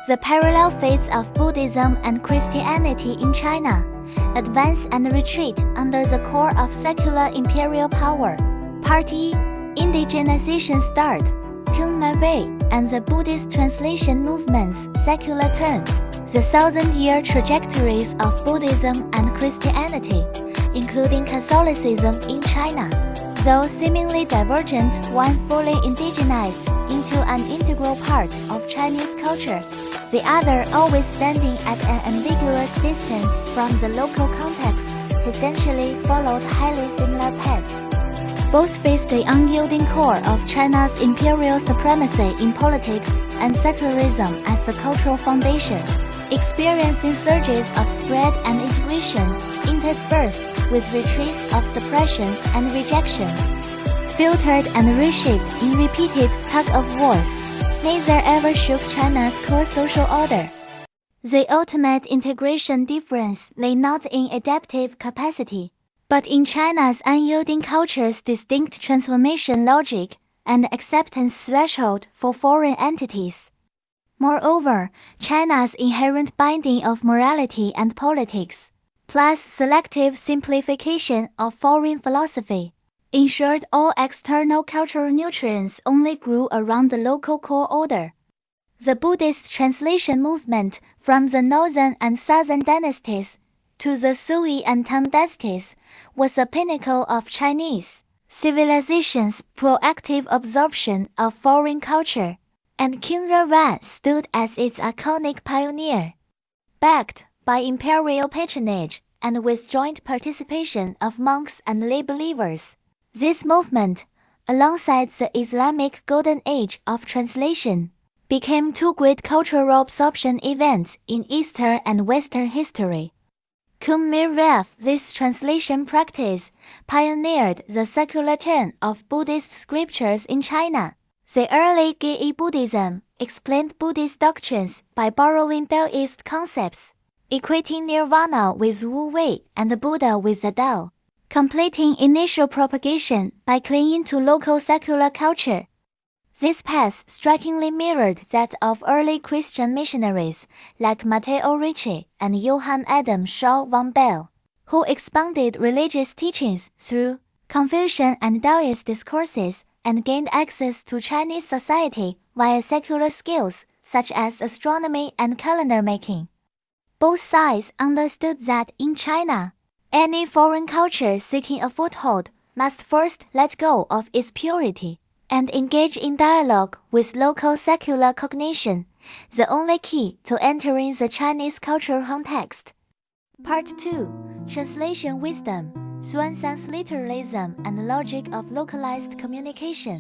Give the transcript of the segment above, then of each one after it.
The parallel fates of Buddhism and Christianity in China, advance and retreat under the core of secular imperial power. Part E, Indigenization start, Khmer Way, and the Buddhist translation movement's secular turn. The thousand-year trajectories of Buddhism and Christianity, including Catholicism in China, though seemingly divergent, one fully indigenized into an integral part of Chinese culture, the other always standing at an ambiguous distance from the local context, essentially followed highly similar paths. Both face the unyielding core of China's imperial supremacy in politics and secularism as the cultural foundation, experiencing surges of spread and integration, interspersed with retreats of suppression and rejection. Filtered and reshaped in repeated tug-of-wars, neither ever shook China's core social order. The ultimate integration difference lay not in adaptive capacity, but in China's unyielding culture's distinct transformation logic and acceptance threshold for foreign entities. Moreover, China's inherent binding of morality and politics, plus selective simplification of foreign philosophy, ensured all external cultural nutrients only grew around the local core order. The Buddhist translation movement from the northern and southern dynasties to the Sui and Tang dynasties was a pinnacle of Chinese civilization's proactive absorption of foreign culture, and Qinghai Wan stood as its iconic pioneer. Backed by imperial patronage and with joint participation of monks and lay believers, this movement, alongside the Islamic Golden Age of translation, became two great cultural absorption events in Eastern and Western history. Khmer Rouge, this translation practice, pioneered the secular turn of Buddhist scriptures in China. The early Ge Buddhism explained Buddhist doctrines by borrowing Taoist concepts, equating Nirvana with Wu Wei and Buddha with the Tao, completing initial propagation by clinging to local secular culture. This path strikingly mirrored that of early Christian missionaries like Matteo Ricci and Johann Adam Shaw von Bell, who expounded religious teachings through Confucian and Taoist discourses and gained access to Chinese society via secular skills such as astronomy and calendar making. Both sides understood that in China, any foreign culture seeking a foothold must first let go of its purity and engage in dialogue with local secular cognition, the only key to entering the Chinese cultural context. Part 2. Translation Wisdom, Xuanzang's Literalism and Logic of Localized Communication.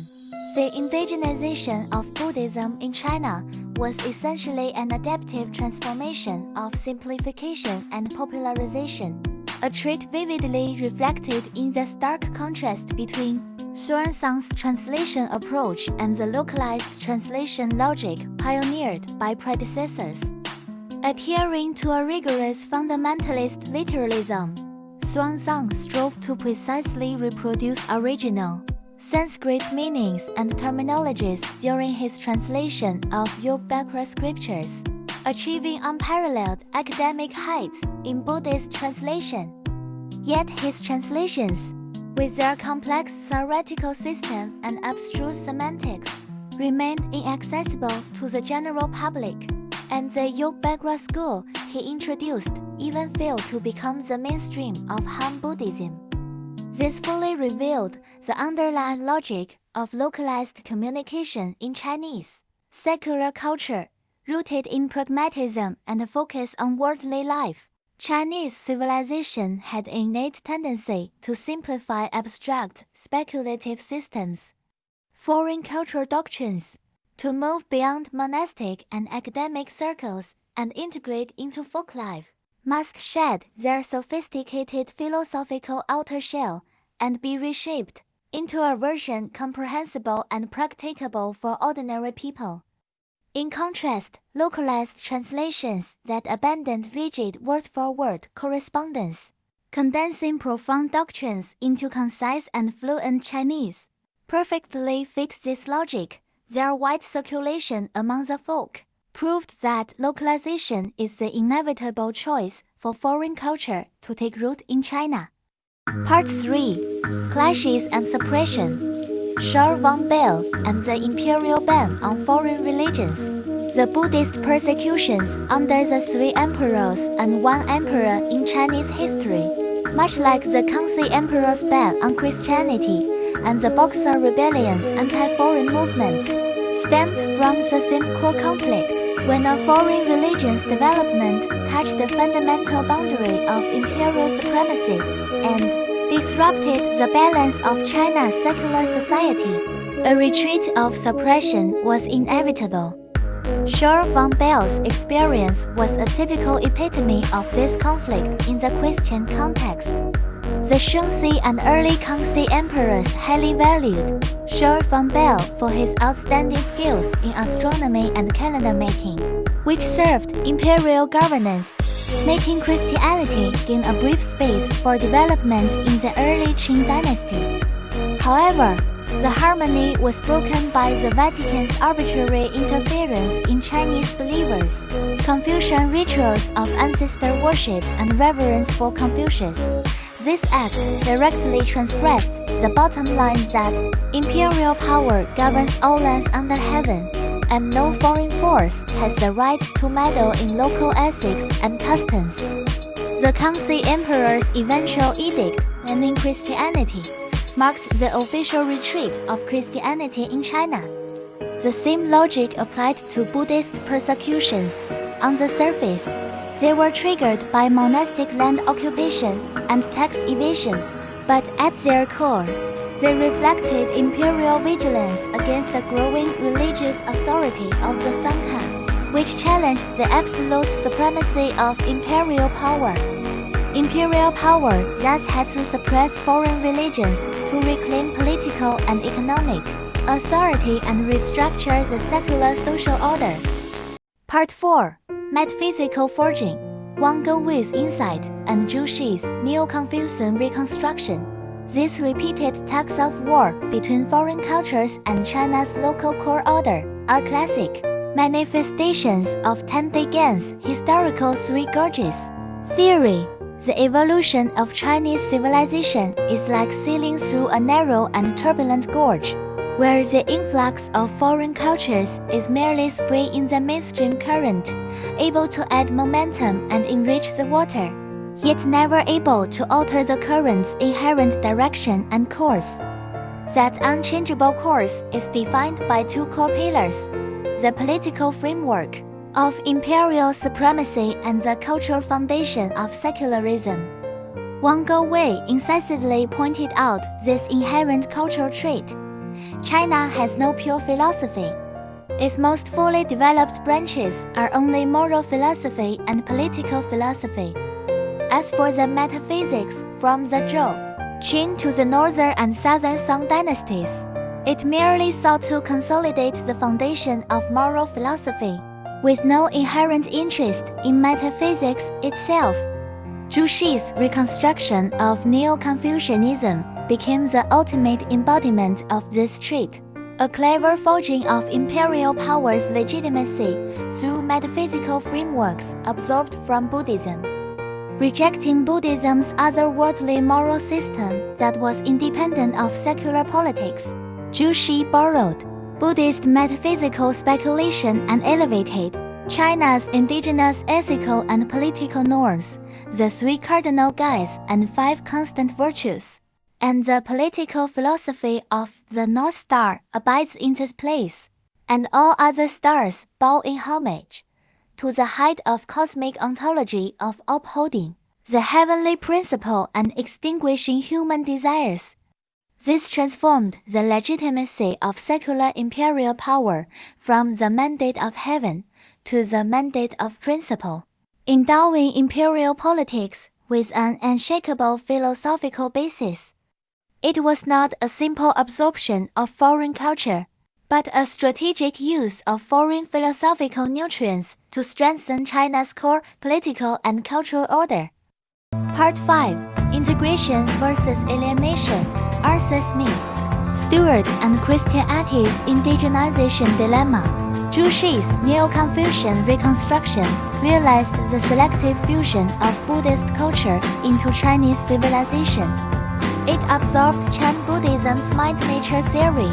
The indigenization of Buddhism in China was essentially an adaptive transformation of simplification and popularization, a trait vividly reflected in the stark contrast between Xuanzang's translation approach and the localized translation logic pioneered by predecessors. Adhering to a rigorous fundamentalist literalism, Xuanzang strove to precisely reproduce original Sanskrit meanings and terminologies during his translation of Yogacara scriptures, achieving unparalleled academic heights in Buddhist translation. Yet his translations, with their complex theoretical system and abstruse semantics, remained inaccessible to the general public, and the Yogacara school he introduced even failed to become the mainstream of Han Buddhism. This fully revealed the underlying logic of localized communication in Chinese secular culture, rooted in pragmatism and a focus on worldly life. Chinese civilization had an innate tendency to simplify abstract, speculative systems, foreign cultural doctrines, to move beyond monastic and academic circles and integrate into folk life, must shed their sophisticated philosophical outer shell and be reshaped into a version comprehensible and practicable for ordinary people. In contrast, localized translations that abandoned rigid word-for-word correspondence, condensing profound doctrines into concise and fluent Chinese, perfectly fit this logic. Their wide circulation among the folk, proved that localization is the inevitable choice for foreign culture to take root in China. Part 3. Clashes and Suppression. Shor Van Bail and the Imperial Ban on Foreign Religions. The Buddhist persecutions under the 3 emperors and 1 emperor in Chinese history, much like the Kangxi Emperor's ban on Christianity and the Boxer Rebellion's anti-foreign movements, stemmed from the same core conflict when a foreign religion's development touched the fundamental boundary of imperial supremacy and disrupted the balance of China's secular society. A retreat of suppression was inevitable. Shor Van Bail's experience was a typical epitome of this conflict in the Christian context. The Shangxi and early Kangxi emperors highly valued Shor Van Bail for his outstanding skills in astronomy and calendar making, which served imperial governance, making Christianity gain a brief space for development in the early Qing dynasty. However, the harmony was broken by the Vatican's arbitrary interference in Chinese believers, Confucian rituals of ancestor worship and reverence for Confucius. This act directly transgressed the bottom line that imperial power governs all lands under heaven, and no foreign force has the right to meddle in local ethics and customs. The Kangxi Emperor's eventual edict banning Christianity marked the official retreat of Christianity in China. The same logic applied to Buddhist persecutions. On the surface, they were triggered by monastic land occupation and tax evasion, but at their core, they reflected imperial vigilance against the growing religious authority of the Sangha, which challenged the absolute supremacy of imperial power. Imperial power thus had to suppress foreign religions to reclaim political and economic authority and restructure the secular social order. Part 4. Metaphysical Forging. Wang Gengwei's insight and Zhu Shi's Neo-Confucian reconstruction. These repeated tugs of war between foreign cultures and China's local core order are classic manifestations of Tante Gan's historical 3 gorges theory. The evolution of Chinese civilization is like sailing through a narrow and turbulent gorge, where the influx of foreign cultures is merely spray in the mainstream current, able to add momentum and enrich the water, yet never able to alter the current's inherent direction and course. That unchangeable course is defined by 2 core pillars: the political framework of imperial supremacy and the cultural foundation of secularism. Wang Gengwei incisively pointed out this inherent cultural trait. China has no pure philosophy. Its most fully developed branches are only moral philosophy and political philosophy. As for the metaphysics, from the Zhou, Qing to the northern and southern Song dynasties, it merely sought to consolidate the foundation of moral philosophy, with no inherent interest in metaphysics itself. Zhu Shi's reconstruction of Neo-Confucianism became the ultimate embodiment of this trait, a clever forging of imperial power's legitimacy through metaphysical frameworks absorbed from Buddhism. Rejecting Buddhism's otherworldly moral system that was independent of secular politics, Zhu Shi borrowed Buddhist metaphysical speculation and elevated China's indigenous ethical and political norms, the 3 cardinal guides and 5 constant virtues, and the political philosophy of the North Star abides in this place, and all other stars bow in homage to the height of cosmic ontology of upholding the heavenly principle and extinguishing human desires. This transformed the legitimacy of secular imperial power from the mandate of heaven to the mandate of principle, endowing imperial politics with an unshakable philosophical basis. It was not a simple absorption of foreign culture, but a strategic use of foreign philosophical nutrients to strengthen China's core political and cultural order. Part 5. Integration versus Alienation. Arthur Smith. Stewart and Christianity's Indigenization Dilemma. Zhu Shi's Neo-Confucian reconstruction realized the selective fusion of Buddhist culture into Chinese civilization. It absorbed Chan Buddhism's mind-nature theory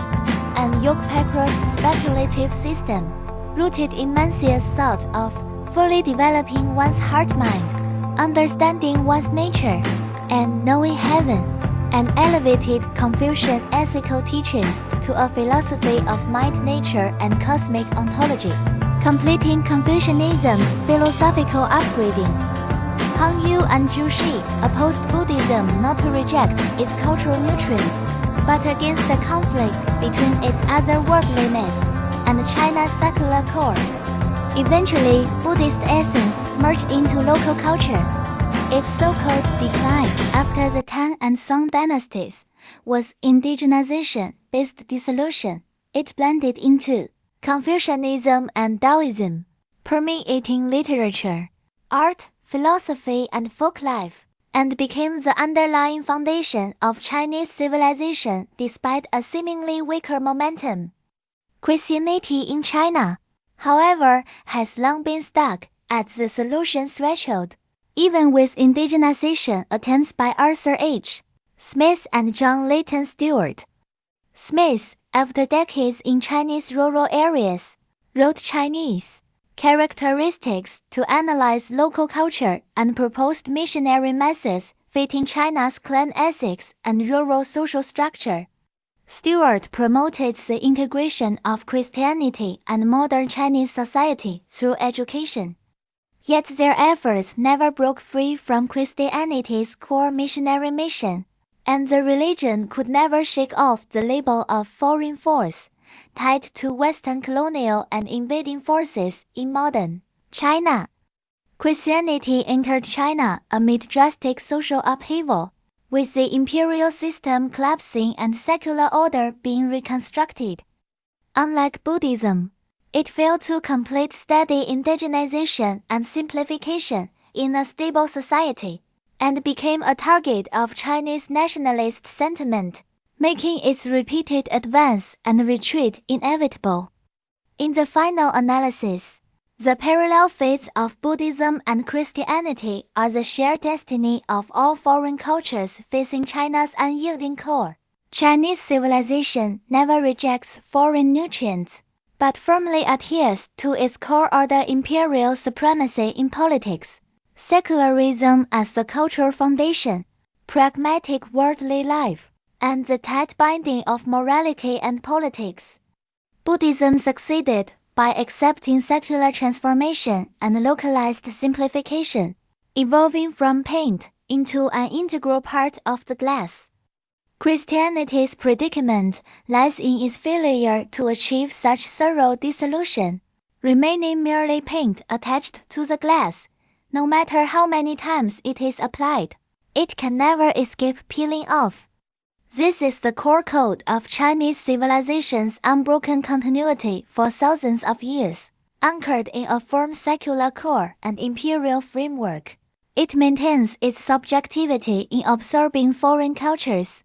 and Yogpakra's speculative system, rooted in Mencius' thought of fully developing one's heart-mind, understanding one's nature, and knowing heaven, and elevated Confucian ethical teachings to a philosophy of mind-nature and cosmic ontology, completing Confucianism's philosophical upgrading. Pang Yu and Zhu Shi opposed Buddhism not to reject its cultural nutrients, but against the conflict between its otherworldliness and China's secular core. Eventually, Buddhist essence merged into local culture. Its so-called decline after the Tang and Song dynasties was indigenization-based dissolution. It blended into Confucianism and Taoism, permeating literature, art, philosophy, and folk life, and became the underlying foundation of Chinese civilization despite a seemingly weaker momentum. Christianity in China, however, has long been stuck at the solution threshold, even with indigenization attempts by Arthur H. Smith and John Leighton Stewart. Smith, after decades in Chinese rural areas, wrote Chinese characteristics to analyze local culture and proposed missionary methods fitting China's clan ethics and rural social structure. Stewart promoted the integration of Christianity and modern Chinese society through education. Yet their efforts never broke free from Christianity's core missionary mission, and the religion could never shake off the label of foreign force, tied to Western colonial and invading forces in modern China. Christianity entered China amid drastic social upheaval, with the imperial system collapsing and secular order being reconstructed. Unlike Buddhism, it failed to complete steady indigenization and simplification in a stable society, and became a target of Chinese nationalist sentiment, making its repeated advance and retreat inevitable. In the final analysis, the parallel fates of Buddhism and Christianity are the shared destiny of all foreign cultures facing China's unyielding core. Chinese civilization never rejects foreign nutrients, but firmly adheres to its core order: imperial supremacy in politics, secularism as the cultural foundation, pragmatic worldly life, and the tight binding of morality and politics. Buddhism succeeded by accepting secular transformation and localized simplification, evolving from paint into an integral part of the glass. Christianity's predicament lies in its failure to achieve such thorough dissolution, remaining merely paint attached to the glass. No matter how many times it is applied, it can never escape peeling off. This is the core code of Chinese civilization's unbroken continuity for thousands of years, anchored in a firm secular core and imperial framework. It maintains its subjectivity in absorbing foreign cultures,